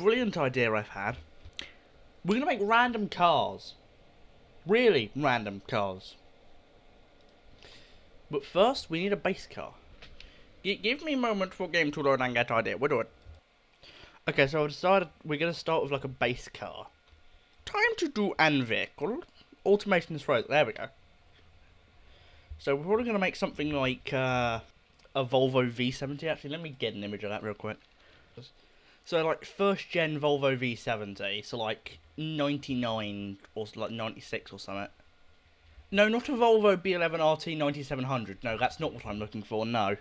brilliant idea I've had. We're gonna make random cars. Really random cars. But first, we need a base car. Give me a moment for game to learn and get idea. We'll do it. Okay, so I've decided we're gonna start with like a base car. Time to do an vehicle. Automation is frozen. There we go. So we're probably gonna make something like a Volvo V70. Actually, let me get an image of that real quick. So like first gen Volvo V70. So like 99 or like 96 or something. No, not a Volvo B11 RT 9700. No, that's not what I'm looking for. No.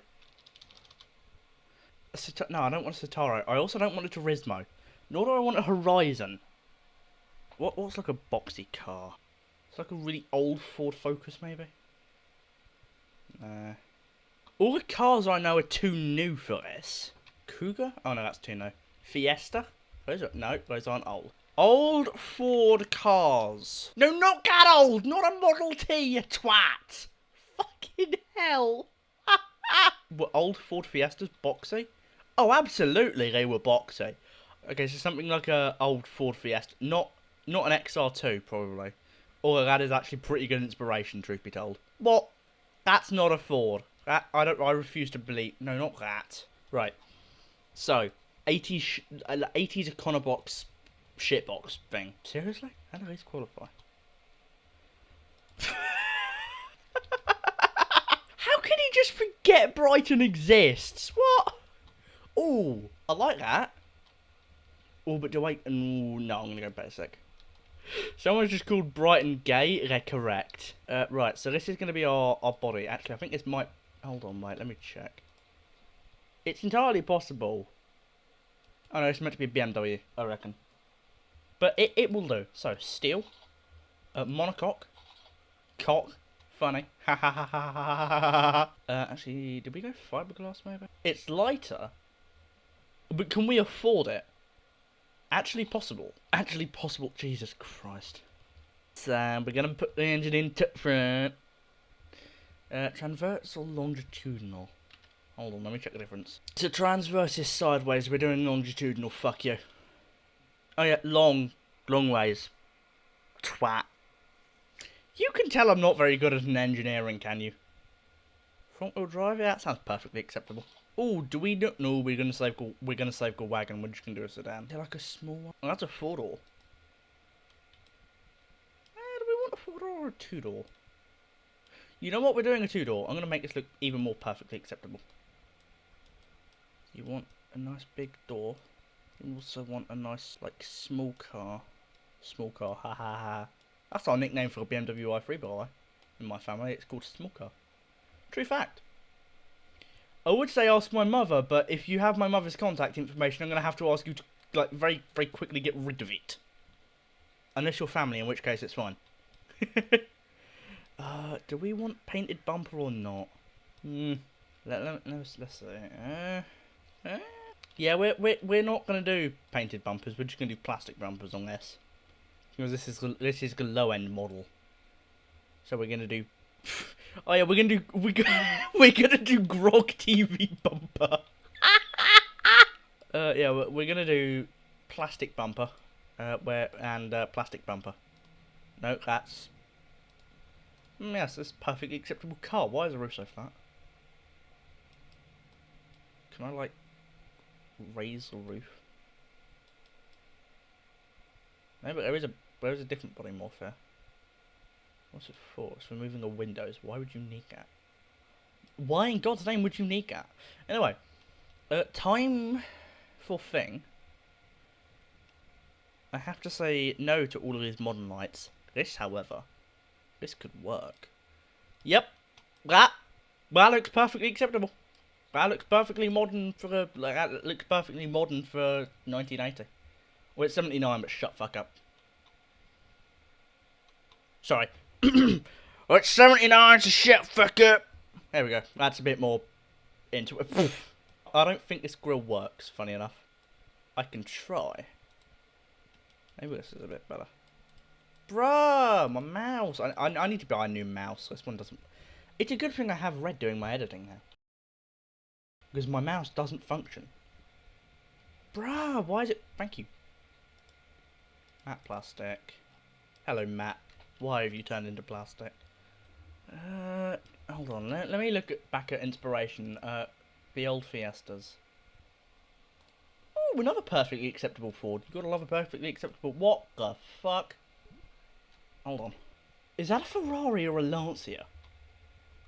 No, I don't want a Citaro. I also don't want a Turismo. Nor do I want a Horizon. What's like a boxy car? It's like a really old Ford Focus, maybe? All the cars I know are too new for this. Cougar? Oh no, that's too new. Fiesta? Those aren't old. Old Ford cars. No, not that old! Not a Model T, you twat! Fucking hell! Were old Ford Fiestas boxy? Oh, absolutely, they were boxy. Okay, so something like a old Ford Fiesta, not an XR2 probably. Although that is actually pretty good inspiration, truth be told. What? That's not a Ford. I refuse to believe. No, not that. Right. So, 80s Econobox shitbox thing. Seriously? How do these qualify? How can he just forget Brighton exists? What? Oh, I like that. Oh, but do I... Ooh, no, I'm going to go basic. Someone's just called Brighton gay. They're correct. Right, so this is going to be our body. Actually, I think this might... Hold on, mate. Let me check. It's entirely possible. Oh, no, it's meant to be a BMW, I reckon. But it will do. So, steel. Monocoque. Cock. Funny. Ha ha ha ha ha ha ha. Actually, did we go fiberglass maybe? It's lighter. But can we afford it? Actually possible. Actually possible. Jesus Christ. So, we're going to put the engine into front. Transverse or longitudinal? Hold on, let me check the difference. So transverse is sideways, we're doing longitudinal, fuck you. Oh yeah, long ways. Twat. You can tell I'm not very good at an engineering, can you? Front wheel drive? Yeah, that sounds perfectly acceptable. Oh, do we do? No, we're gonna save go wagon. We're just gonna do a sedan. Is there like a small one? Oh, that's a 4-door. Do we want a 4-door or a 2-door? You know what? We're doing a 2-door. I'm gonna make this look even more perfectly acceptable. You want a nice big door. You also want a nice like small car. Small car. Ha ha ha. That's our nickname for a BMW i3, by the way. In my family, it's called small car. True fact. I would say ask my mother, but if you have my mother's contact information, I'm going to have to ask you to, like, very, very quickly get rid of it. Unless you're family, in which case it's fine. Do we want painted bumper or not? Let's see. Yeah, we're not going to do painted bumpers. We're just going to do plastic bumpers on this. Because this is the low end model. So we're going to do... Oh yeah, we're gonna do Grog TV bumper. Yeah, we're gonna do plastic bumper, plastic bumper. No, that's yes, that's perfectly acceptable car. Why is the roof so flat? Can I like raise the roof? No, but there is a different body morph here. What's it for? It's removing the windows. Why would you need that? Why in God's name would you need that? Anyway, time for thing. I have to say no to all of these modern lights. This, however, this could work. Yep, that looks perfectly acceptable. That looks perfectly modern for that looks perfectly modern for 1980. Well, it's 79, but shut fuck up. Sorry. It's 79, so shut fuck up. There we go. That's a bit more into it. I don't think this grill works, funny enough. I can try. Maybe this is a bit better. Bruh, my mouse. I need to buy a new mouse. This one doesn't... It's a good thing I have Red doing my editing now. Because my mouse doesn't function. Bruh, why is it... Thank you. Matte plastic. Hello, Matt. Why have you turned into plastic? Hold on. Let me look back at inspiration. The old Fiestas. Oh, another perfectly acceptable Ford. You gotta love a perfectly acceptable... What the fuck? Hold on. Is that a Ferrari or a Lancia?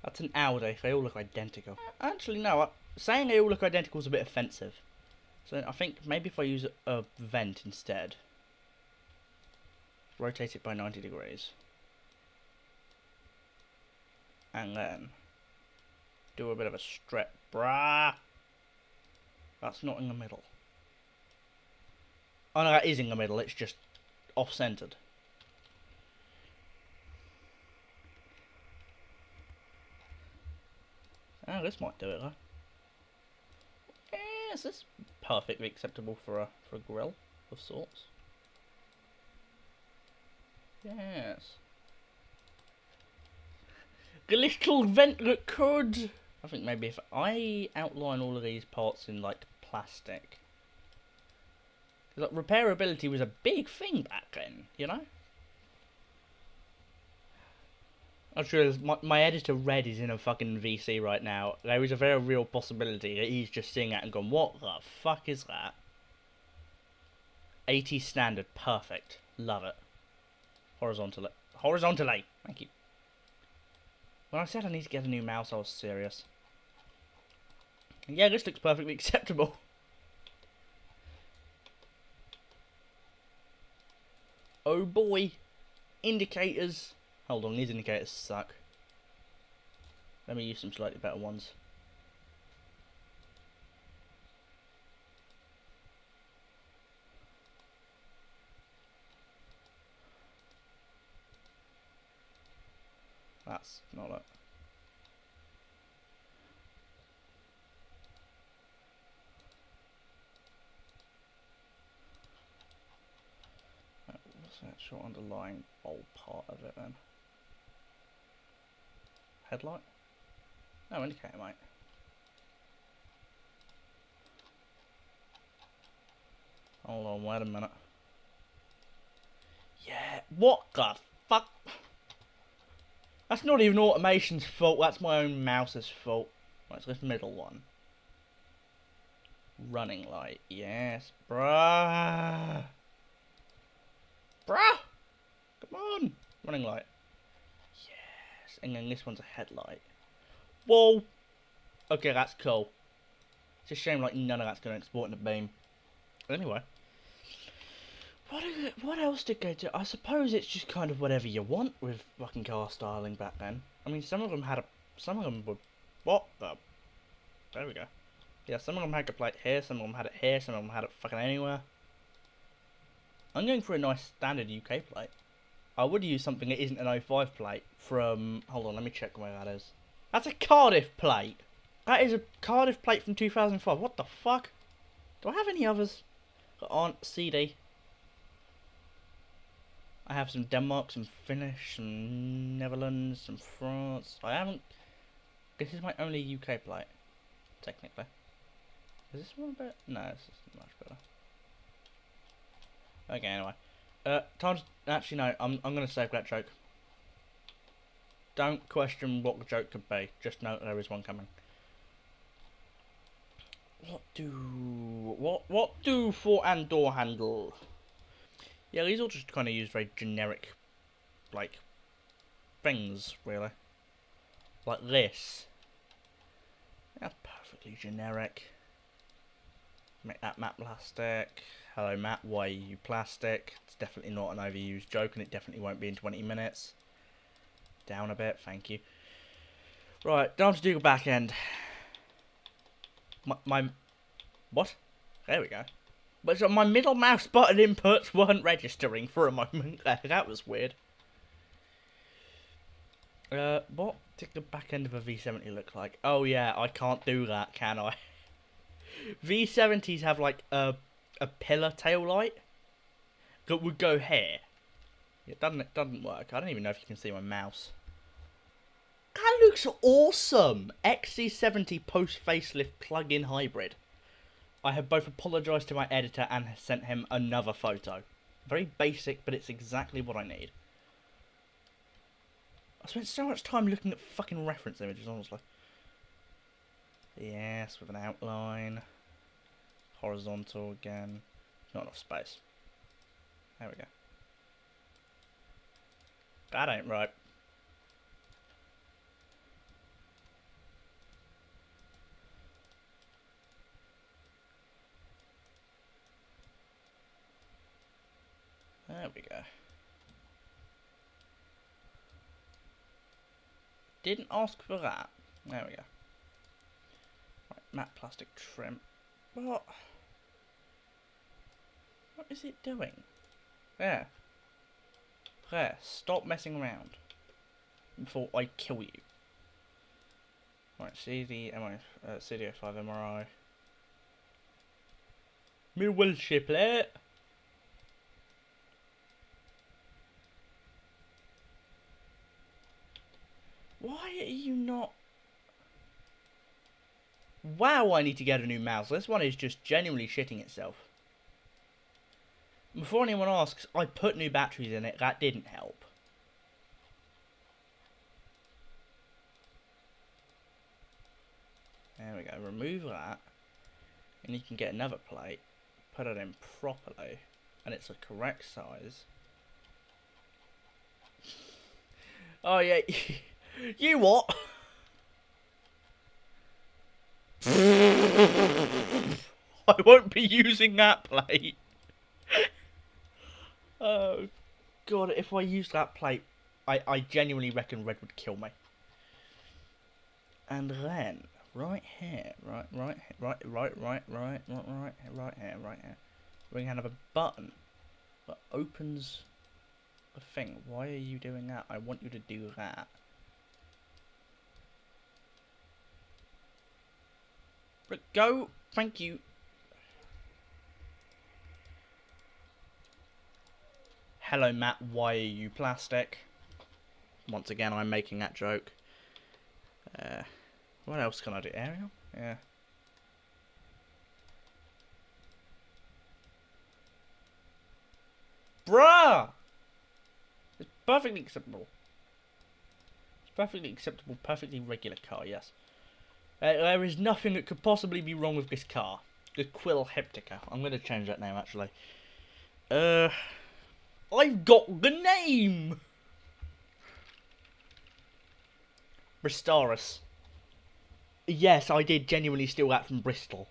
That's an Audi. They all look identical. Actually, no. Saying they all look identical is a bit offensive. So I think maybe if I use a vent instead. Rotate it by 90 degrees. And then do a bit of a stretch. Brah! That's not in the middle. Oh no, that is in the middle. It's just off-centered. Oh, this might do it, though. Yes, this is perfectly acceptable for a grill of sorts. Yes. The little vent that could. I think maybe if I outline all of these parts in like plastic. Like repairability was a big thing back then, you know? I'm sure my editor Red is in a fucking VC right now. There is a very real possibility that he's just seeing that and gone, what the fuck is that? 80 standard, perfect. Love it. Horizontally. Horizontally! Thank you. When I said I need to get a new mouse, I was serious. And yeah, this looks perfectly acceptable. Oh boy. Indicators. Hold on, these indicators suck. Let me use some slightly better ones. That's not it. What's the actual underlying bold part of it then? Headlight? No, indicator, mate. Hold on, wait a minute. Yeah, what the fuck? That's not even automation's fault, that's my own mouse's fault. What's this middle one? Running light, yes, bruh. Bruh! Come on! Running light. Yes, and then this one's a headlight. Whoa! Okay, that's cool. It's a shame like none of that's going to export in a beam. Anyway. What else did go to? I suppose it's just kind of whatever you want with fucking car styling back then. I mean, some of them were... What the... There we go. Yeah, some of them had a plate here, some of them had it here, some of them had it fucking anywhere. I'm going for a nice standard UK plate. I would use something that isn't an 05 plate from... Hold on, let me check where that is. That's a Cardiff plate! That is a Cardiff plate from 2005. What the fuck? Do I have any others that aren't CD? I have some Denmark, some Finnish, some Netherlands, some France. I haven't... This is my only UK plate, technically. Is this one a bit? No, this is much better. Okay, anyway. Time to... Actually, no, I'm going to save that joke. Don't question what the joke could be. Just know there is one coming. What do for and door handle? Yeah, these all just kind of use very generic, like, things, really. Like this. That's perfectly generic. Make that matte plastic. Hello Matt, why are you plastic? It's definitely not an overused joke and it definitely won't be in 20 minutes. Down a bit, thank you. Right, time to do the back end. My what? There we go. But so my middle mouse button inputs weren't registering for a moment. That was weird. What did the back end of a V70 look like? Oh yeah, I can't do that, can I? V70s have like a pillar tail light that would go here. It doesn't work. I don't even know if you can see my mouse. That looks awesome! XC70 post facelift plug-in hybrid. I have both apologised to my editor and sent him another photo. Very basic, but it's exactly what I need. I spent so much time looking at fucking reference images, honestly. Yes, with an outline. Horizontal again. Not enough space. There we go. That ain't right. There we go. Didn't ask for that. There we go. Right, matte plastic trim. What? What is it doing? There. There. Stop messing around. Before I kill you. Right, CDO5 MRI. Millwell shiplet. Why are you not... Wow, I need to get a new mouse. This one is just genuinely shitting itself. Before anyone asks, I put new batteries in it. That didn't help. There we go. Remove that. And you can get another plate. Put it in properly. And it's the correct size. Oh, yeah. You what? I won't be using that plate. Oh, God. If I use that plate, I genuinely reckon Red would kill me. And then, right here, right here. We're gonna have a button that opens the thing. Why are you doing that? I want you to do that. But go, thank you. Hello, Matt. Why are you plastic? Once again, I'm making that joke. What else can I do? Aerial? Yeah. Bruh! It's perfectly acceptable. It's perfectly acceptable, perfectly regular car, yes. There is nothing that could possibly be wrong with this car. The Quill Heptica. I'm going to change that name, actually. I've got the name! Bristaris. Yes, I did genuinely steal that from Bristol.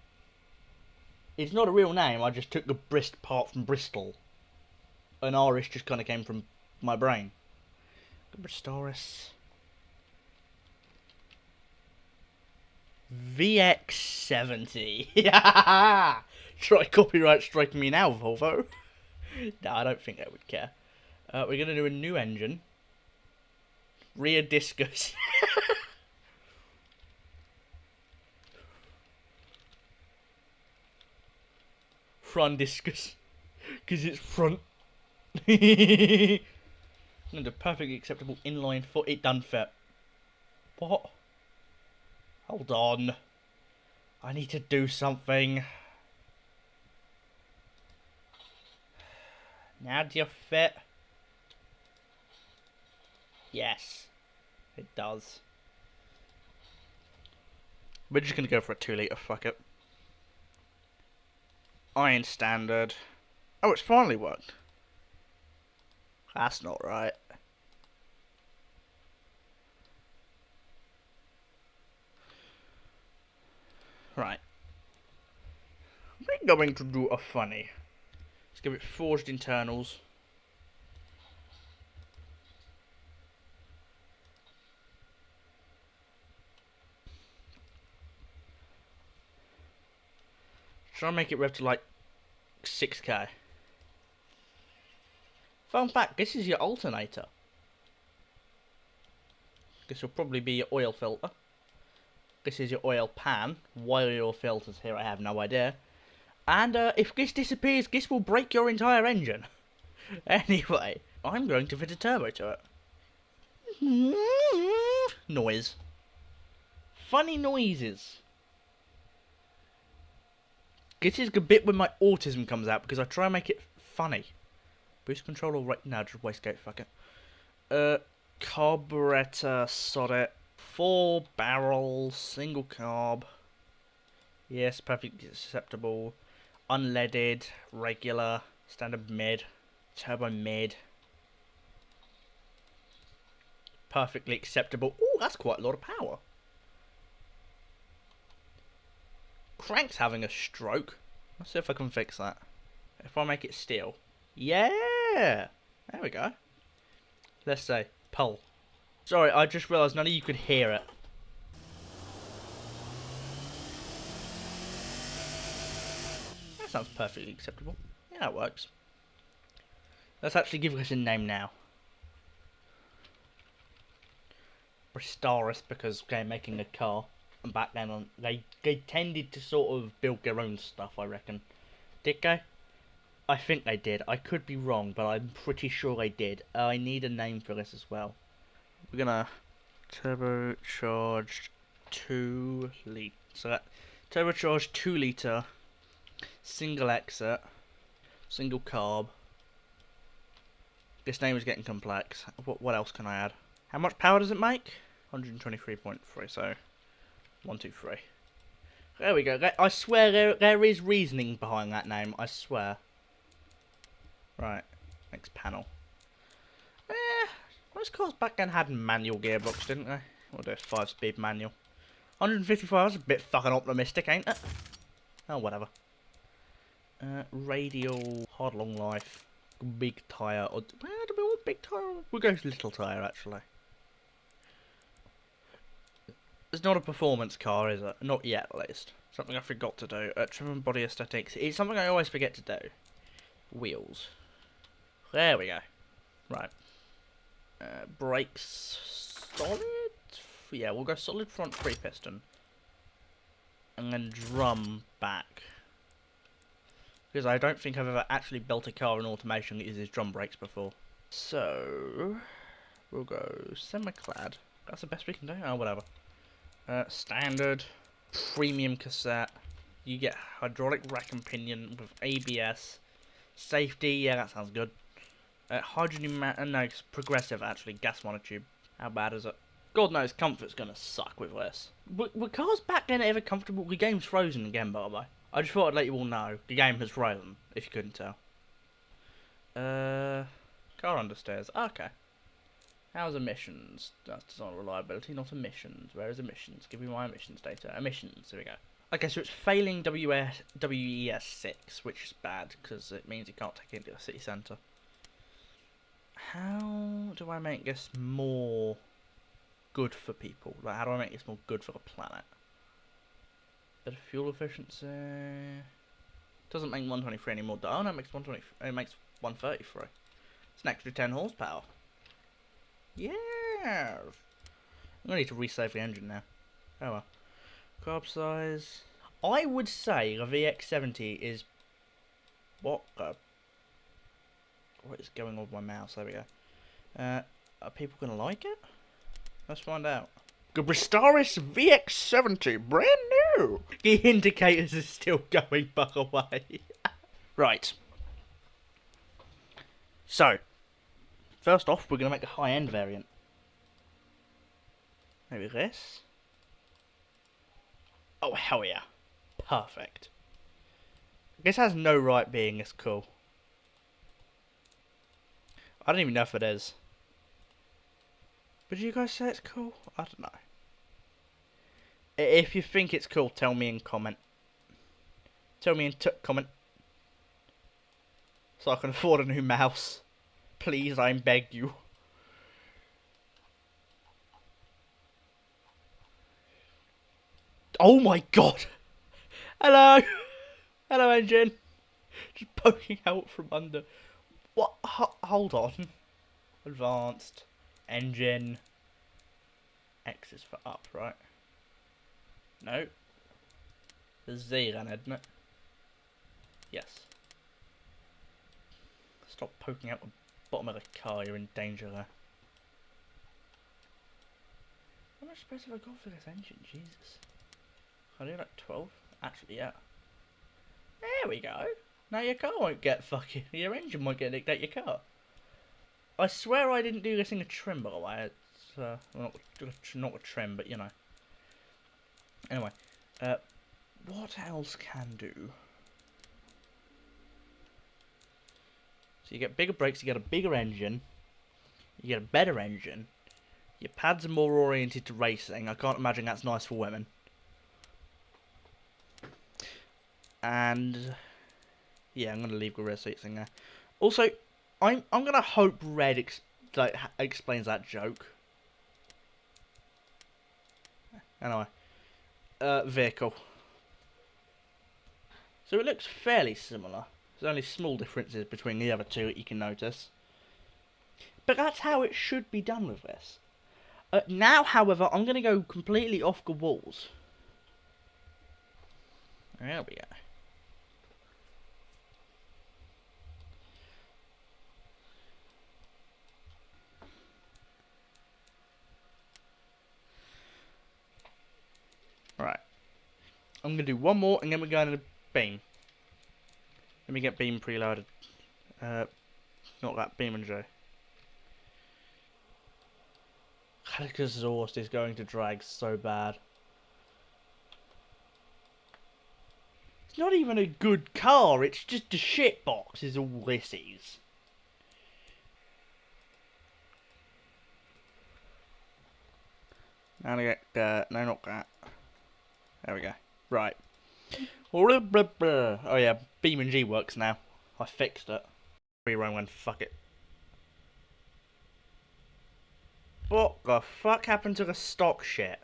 It's not a real name, I just took the Brist part from Bristol. An Irish just kind of came from my brain. Bristaris. VX70. Yeah! Try copyright striking me now, Volvo. No, I don't think I would care. We're going to do a new engine. Rear discus. Front discus. Because it's front. And a perfectly acceptable inline foot. It done fit. What? Hold on. I need to do something. Now do you fit? Yes. It does. We're just going to go for a 2 litre, fuck it. Iron standard. Oh, it's finally worked. That's not right. Right. We're going to do a funny. Let's give it forged internals. Try and make it rev to like 6k. Fun fact, this is your alternator. This will probably be your oil filter. This is your oil pan. Why are your filters here? I have no idea. And if this disappears, this will break your entire engine. Anyway, I'm going to fit a turbo to it. Noise. Funny noises. This is the bit when my autism comes out because I try and make it funny. Boost control or right now, just wastegate, fuck it. Carburetor, sod it. 4 barrels, single carb. Yes, perfectly acceptable. Unleaded, regular, standard mid, turbo mid. Perfectly acceptable. Ooh, that's quite a lot of power. Crank's having a stroke. Let's see if I can fix that. If I make it steel. Yeah! There we go. Let's say, pull. Sorry, I just realised none of you could hear it. That sounds perfectly acceptable. Yeah, it works. Let's actually give us a name now. Bristaris, because they're making a car. And back then, they tended to sort of build their own stuff, I reckon. Did they? I think they did. I could be wrong, but I'm pretty sure they did. I need a name for this as well. We're gonna turbocharged 2 litre. So that turbocharged 2 litre, single exit, single carb. This name is getting complex. What else can I add? How much power does it make? 123.3. So 1, 2, 3. There we go. I swear there is reasoning behind that name. I swear. Right. Next panel. Most cars back then had manual gearbox, didn't they? Or the 5-speed manual. 155 is a bit fucking optimistic, ain't it? Oh, whatever. Radial, hard long life, big tyre. Or do we want big tyre? We'll go little tyre, actually. It's not a performance car, is it? Not yet, at least. Something I forgot to do. Trim and body aesthetics. It's something I always forget to do. Wheels. There we go. Right. Brakes. Solid? Yeah, we'll go solid front 3-piston. And then drum back. Because I don't think I've ever actually built a car in automation that uses drum brakes before. So, we'll go semi-clad. That's the best we can do? Oh, whatever. Standard, premium cassette. You get hydraulic rack and pinion with ABS. Safety, yeah, that sounds good. Hydrogen, no, it's progressive actually, gas monotube. How bad is it? God knows comfort's gonna suck with this. Were cars back then ever comfortable? The game's frozen again, by the way. I just thought I'd let you all know. The game has frozen, if you couldn't tell. Car understairs. Okay. How's emissions? That's design reliability, not emissions. Where is emissions? Give me my emissions data. Emissions, here we go. Okay, so it's failing WES 6, which is bad, because it means you can't take it into a city centre. How do I make this more good for people? Like, how do I make this more good for the planet? Better fuel efficiency. Doesn't make 123 anymore. Oh no, it makes 120. It makes 133. It's an extra 10 horsepower. Yeah. I'm gonna need to resave the engine now. Oh well. Carb size. I would say the VX70 is what is going on with my mouse? There we go. Are people gonna like it? Let's find out. The Bristaris VX70, brand new! The indicators are still going, by the way. Right. So, first off, we're going to make a high-end variant. Maybe this? Oh, hell yeah. Perfect. This has no right being this cool. I don't even know if it is. But do you guys say it's cool? I don't know. If you think it's cool, tell me in comment. Tell me in comment. So I can afford a new mouse. Please, I beg you. Oh my god! Hello! Hello, engine. Just poking out from under. What? Hold on. Advanced. Engine. X is for up, right? No. The Z then, isn't it? Yes. Stop poking out the bottom of the car, you're in danger there. How much space have I got for this engine? Jesus. Can I do like 12? Actually, yeah. There we go. Now your car won't get fucking... Your engine won't get nicked out your car. I swear I didn't do this in a trim, by the way. It's, well, not a trim, but you know. Anyway. What else can do? So you get bigger brakes, you get a bigger engine. You get a better engine. Your pads are more oriented to racing. I can't imagine that's nice for women. And... yeah, I'm going to leave rear seats in there. Also, I'm going to hope Red explains that joke. Anyway. Vehicle. So it looks fairly similar. There's only small differences between the other two that you can notice. But that's how it should be done with this. Now, however, I'm going to go completely off the walls. There we go. Right. I'm going to do one more and then we're going to the beam. Let me get beam preloaded. Not that, beam and J. That exhaust is going to drag so bad. It's not even a good car, it's just a shit box is all this is. Now I get, no, not that. There we go. Right. Oh yeah, beam and G works now. I fixed it. Rerun one, fuck it. What the fuck happened to the stock shit?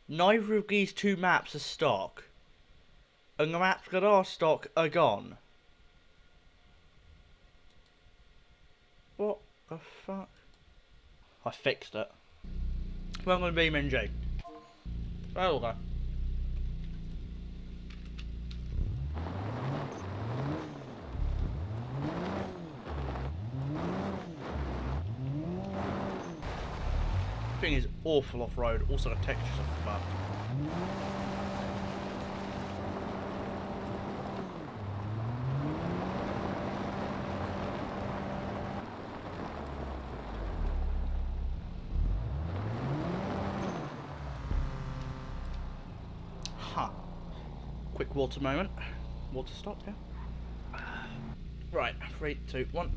Neither of these two maps are stock. And the maps that are stock are gone. What the fuck? I fixed it. Well, I'm going to beam in G. There we go. Thing is awful off-road, also the textures are fucked. Huh. Quick water moment. Water stop, yeah. Right, 3, 2, 1.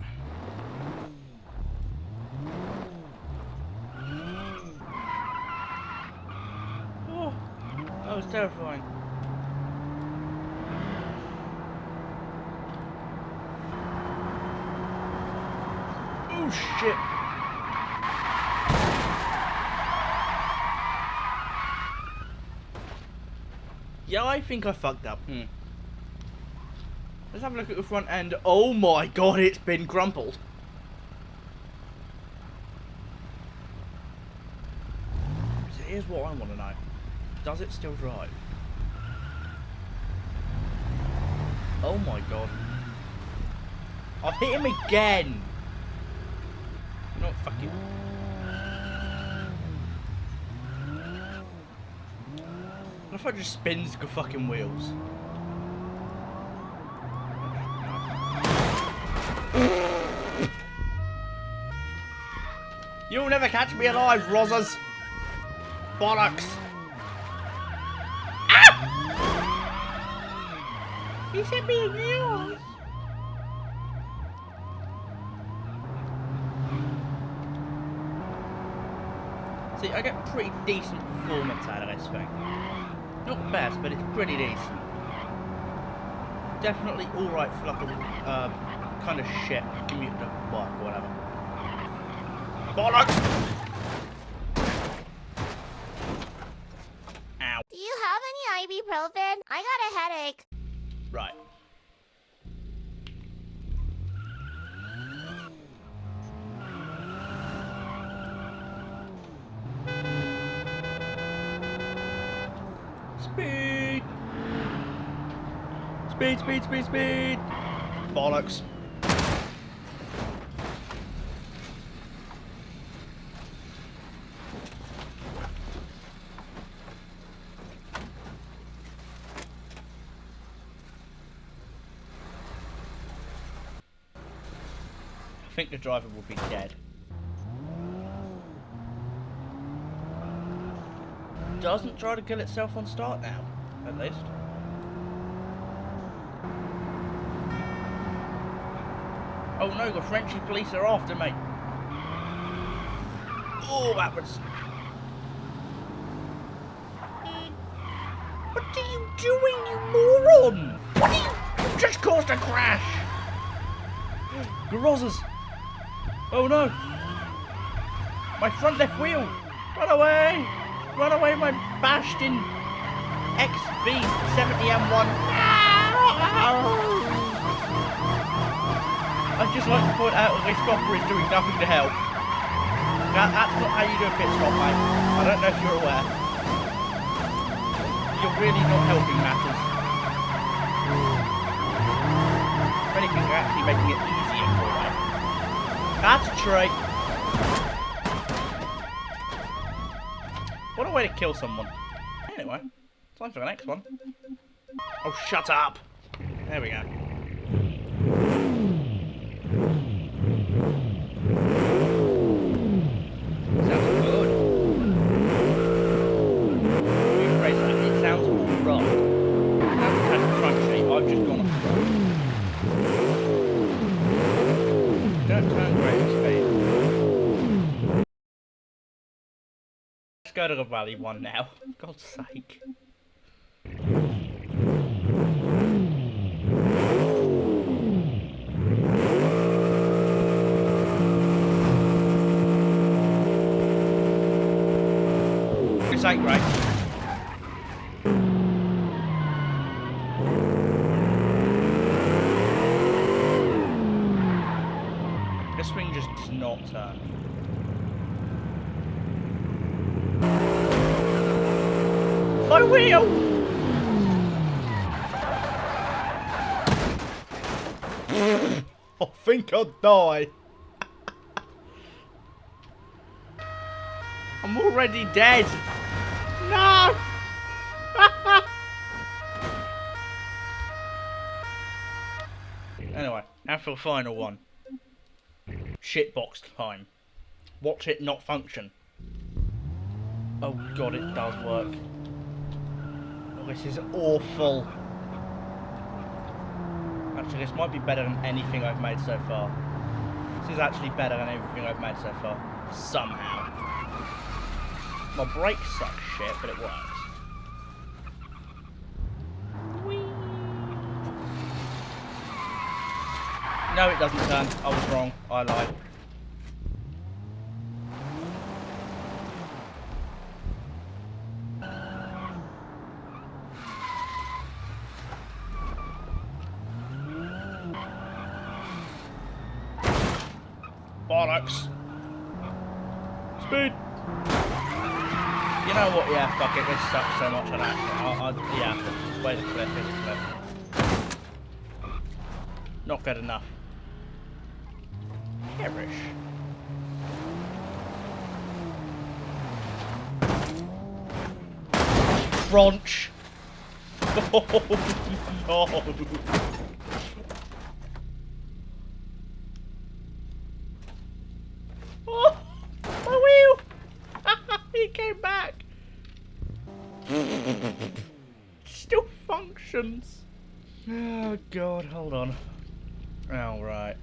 That was terrifying. Oh shit. Yeah, I think I fucked up. Let's have a look at the front end. Oh my god, it's been crumpled. So here's what I want to know. Does it still drive? Oh my god. I've hit him again! You know what, fuck you. What if I just spins the fucking wheels? You'll never catch me alive, Rozzers! Bollocks! He said me yours. See, I get pretty decent performance out of this thing. Not the best, but it's pretty decent. Definitely alright for like a kind of shit commute to work or whatever. Bollocks! Ow. Do you have any ibuprofen? I got a headache. Right. Speed! Speed, speed, speed, speed! Bollocks. think the driver will be dead. Doesn't try to kill itself on start now, at least. Oh no, the Frenchy police are after me. Oh, that was... What are you doing, you moron? What are you... You just caused a crash. Garozzers. Oh no. My front left wheel. Run away. Run away, my bashed in XV70M1. I'd just like to point out that this stopper is doing nothing to help. That's not how you do a pit stop, mate. I don't know if you're aware. You're really not helping matters. If anything, you're actually making it easier for me. That's a trait. What a way to kill someone. Anyway, time for the next one. Oh, shut up! There we go. Sounds good. Rephrase that. It sounds all wrong. It sounds kind of crunchy. I've just gone off the road. Don't turn great at speed. Let's go to the valley one now. For God's sake. This ain't great. This thing just does not turn. My wheel! I think I'll die. I'm already dead. No! Anyway, now for the final one. Shitbox time. Watch it not function. Oh god, it does work. Oh, this is awful. Actually, this might be better than anything I've made so far. This is actually better than everything I've made so far. Somehow. My brakes suck shit, but it works. Whee! No, it doesn't turn. I was wrong. I lied. Bollocks. Speed. You know what? Yeah, fuck it. This sucks so much. Yeah. Where's the cliff? Here's the cliff. Not good enough. Perish. Crunch. Oh no. Oh, my wheel! He came back. Still functions. Oh god, hold on. All right.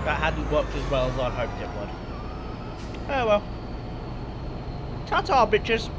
That hadn't worked as well as I'd hoped it would. Oh well. Ta-ta, bitches.